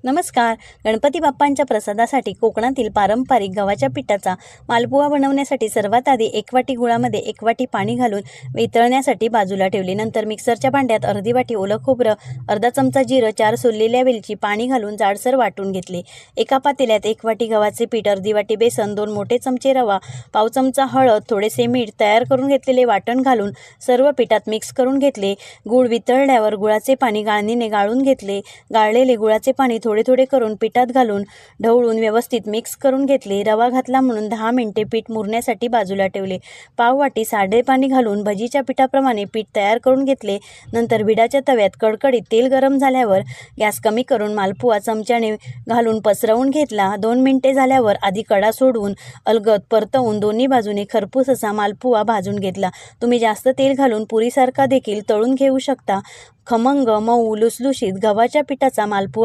नमस्कार. गणपती बाप्पांच्या प्रसादासाठी कोकणातील पारंपरिक गव्हाच्या पिठाचा मालपुआ बनवण्यासाठी सर्वात आधी 1 वाटी गुळामध्ये 1 वाटी पाणी घालून वितळण्यासाठी बाजूला ठेवले. नंतर मिक्सरच्या भांड्यात अर्धी वाटी ओलं खोबरं, अर्धा चमचा जिरं, 4 सोललेल्या वेलची, पाणी घालून जाडसर वाटून घेतले. एका पातेल्यात 1 वाटी गव्हाचे पीठ, अर्धी वाटी बेसन, 2 मोठे चमचे रवा, पाव चमचा हळद, थोडेसे मीठ, तयार करून घेतलेले वाटण घालून सर्व पिठात मिक्स करून घेतले. गूळ वितळल्यावर गुळाचे पाणी गाळणीने गाळून घेतले. गाळलेले गुळाचे पाणी थोडे थोडे करून पिठात घालून ढवळून व्यवस्थित मिक्स करून घेतले. रवा घातला म्हणून 10 मिनिटे पीठ मुरण्यासाठी बाजूला ठेवले. पाव वाटी साधे पाणी घालून भजीच्या पिठाप्रमाणे पीठ तयार करून घेतले. नंतर भिडाच्या तव्यात कडकडीत तेल गरम झाल्यावर गॅस कमी करून मालपुआ चमच्याने घालून पसरवून घेतला. 2 मिनिटे झाल्यावर आधी कडा सोडवून अलगद परतवून दोन्ही बाजूने खरपूस असा मालपुआ भाजून घेतला. तुम्ही जास्त तेल घालून पुरीसारखा देखील तळून घेऊ शकता. खमंग, मऊ, लुसलुशीत गव्हाच्या पिठाचा मालपुआ